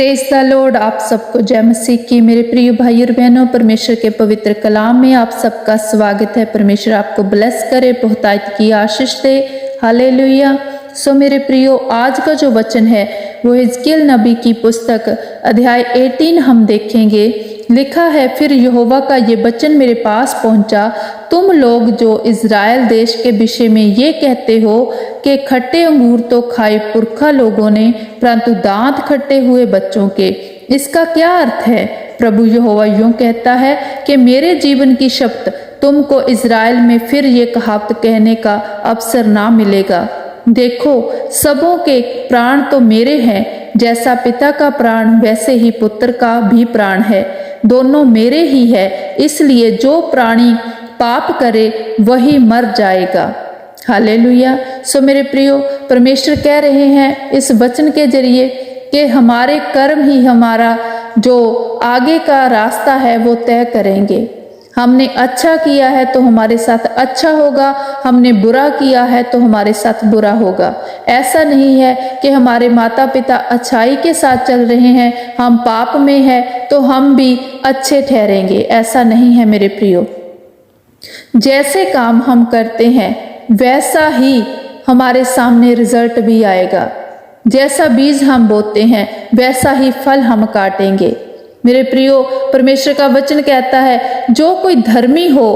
Praise the Lord. आप सबको जय मसीह की। मेरे प्रिय भाई और बहनों, परमेश्वर के पवित्र कलाम में आप सबका स्वागत है। परमेश्वर आपको ब्लेस करे, बहुतायत की आशीष दे। हालेलुया। सो मेरे प्रियो, आज का जो वचन है वो हिजकिय्याह नबी की पुस्तक अध्याय 18 हम देखेंगे। लिखा है, फिर यहोवा का ये वचन मेरे पास पहुंचा, तुम लोग जो इज़राइल देश के विषय में ये कहते हो कि खट्टे अंगूर तो खाए पुरखा लोगों ने, परंतु दांत खट्टे हुए बच्चों के, इसका क्या अर्थ है? प्रभु यहोवा यूं कहता है कि मेरे जीवन की शपथ, तुमको इज़राइल में फिर ये कहावत कहने का अवसर ना मिलेगा। देखो, सबों के प्राण तो मेरे हैं, जैसा पिता का प्राण वैसे ही पुत्र का भी प्राण है, दोनों मेरे ही है। इसलिए जो प्राणी पाप करे वही मर जाएगा। हालेलुया। सो मेरे प्रियो, परमेश्वर कह रहे हैं इस वचन के जरिए कि हमारे कर्म ही हमारा जो आगे का रास्ता है वो तय करेंगे। हमने अच्छा किया है तो हमारे साथ अच्छा होगा, हमने बुरा किया है तो हमारे साथ बुरा होगा। ऐसा नहीं है कि हमारे माता पिता अच्छाई के साथ चल रहे हैं, हम पाप में हैं तो हम भी अच्छे ठहरेंगे। ऐसा नहीं है मेरे प्रियो। जैसे काम हम करते हैं वैसा ही हमारे सामने रिजल्ट भी आएगा। जैसा बीज हम बोते हैं वैसा ही फल हम काटेंगे। मेरे प्रियो, परमेश्वर का वचन कहता है, जो कोई धर्मी हो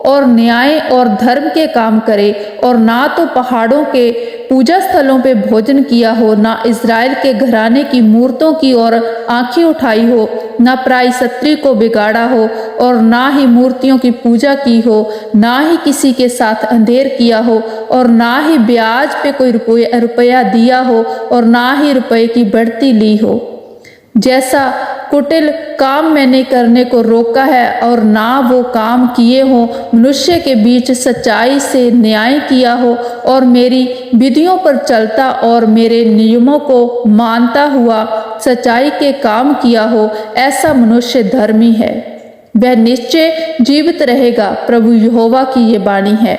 और न्याय और धर्म के काम करे, और ना तो पहाड़ों के पूजा स्थलों पे भोजन किया हो, ना इज़राइल के घराने की मूर्तों की ओर आंखें उठाई हो, ना पराई स्त्री को बिगाड़ा हो, और ना ही मूर्तियों की पूजा की हो, ना ही किसी के साथ अंधेर किया हो, और ना ही ब्याज पे कोई रुपया दिया हो, और ना ही रुपए की बढ़ती ली हो। जैसा कुटिल काम मैंने करने को रोका है, और ना वो काम किए हो, मनुष्य के बीच सच्चाई से न्याय किया हो, और मेरी विधियों पर चलता और मेरे नियमों को मानता हुआ सच्चाई के काम किया हो, ऐसा मनुष्य धर्मी है, वह निश्चय जीवित रहेगा। प्रभु यहोवा की ये वाणी है।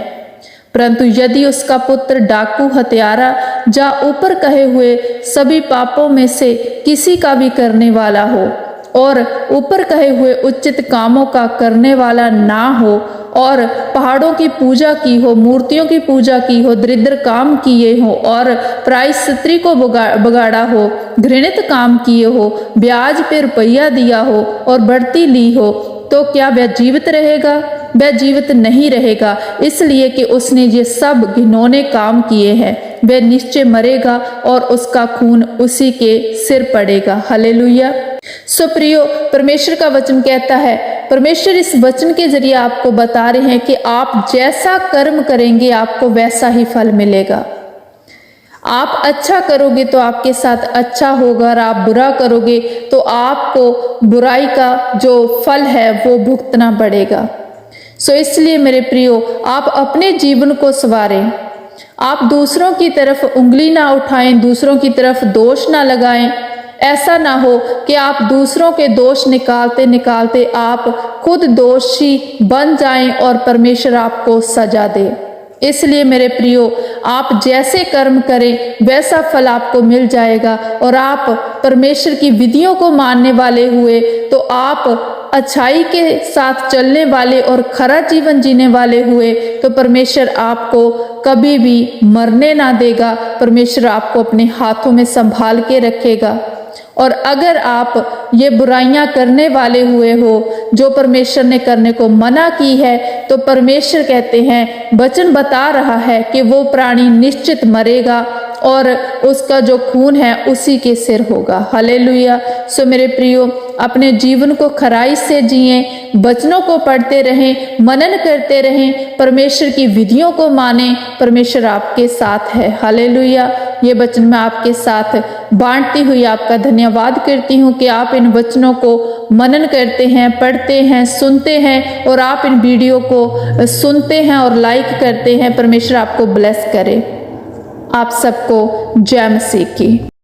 परंतु यदि उसका पुत्र डाकू, हत्यारा या ऊपर कहे हुए सभी पापों में से किसी का भी करने वाला हो, और ऊपर कहे हुए उचित कामों का करने वाला ना हो, और पहाड़ों की पूजा की हो, मूर्तियों की पूजा की हो, दरिद्र काम किए हो, और पराई स्त्री को बगाड़ा हो, घृणित काम किए हो, ब्याज पे रुपया दिया हो और बढ़ती ली हो, तो क्या वह जीवित रहेगा? वह जीवित नहीं रहेगा, इसलिए कि उसने ये सब घिनौने काम किए हैं। वह निश्चय मरेगा और उसका खून उसी के सिर पड़ेगा। हालेलुया। सो प्रियो, परमेश्वर का वचन कहता है, परमेश्वर इस वचन के जरिए आपको बता रहे हैं कि आप जैसा कर्म करेंगे आपको वैसा ही फल मिलेगा। आप अच्छा करोगे तो आपके साथ अच्छा होगा, और आप बुरा करोगे तो आपको बुराई का जो फल है वो भुगतना पड़ेगा। सो इसलिए मेरे प्रियो, आप अपने जीवन को संवारें। आप दूसरों की तरफ उंगली ना उठाएं, दूसरों की तरफ दोष ना लगाएं। ऐसा ना हो कि आप दूसरों के दोष निकालते निकालते आप खुद दोषी बन जाएं और परमेश्वर आपको सजा दे। इसलिए मेरे प्रियो, आप जैसे कर्म करें वैसा फल आपको मिल जाएगा, और आप परमेश्वर की विधियों को मानने वाले हुए तो आप अच्छाई के साथ चलने वाले और खरा जीवन जीने वाले हुए तो परमेश्वर आपको कभी भी मरने ना देगा। परमेश्वर आपको अपने हाथों में संभाल के रखेगा। और अगर आप ये बुराइयां करने वाले हुए हो जो परमेश्वर ने करने को मना की है, तो परमेश्वर कहते हैं, वचन बता रहा है कि वो प्राणी निश्चित मरेगा और उसका जो खून है उसी के सिर होगा। हालेलुया। सो मेरे प्रियो, अपने जीवन को खराई से जिएं, वचनों को पढ़ते रहें, मनन करते रहें, परमेश्वर की विधियों को मानें। परमेश्वर आपके साथ है। हालेलुया। ये वचन मैं आपके साथ बांटती हुई आपका धन्यवाद करती हूँ कि आप इन वचनों को मनन करते हैं, पढ़ते हैं, सुनते हैं, और आप इन वीडियो को सुनते हैं और लाइक करते हैं। परमेश्वर आपको ब्लेस करे। आप सबको जय मसीह की।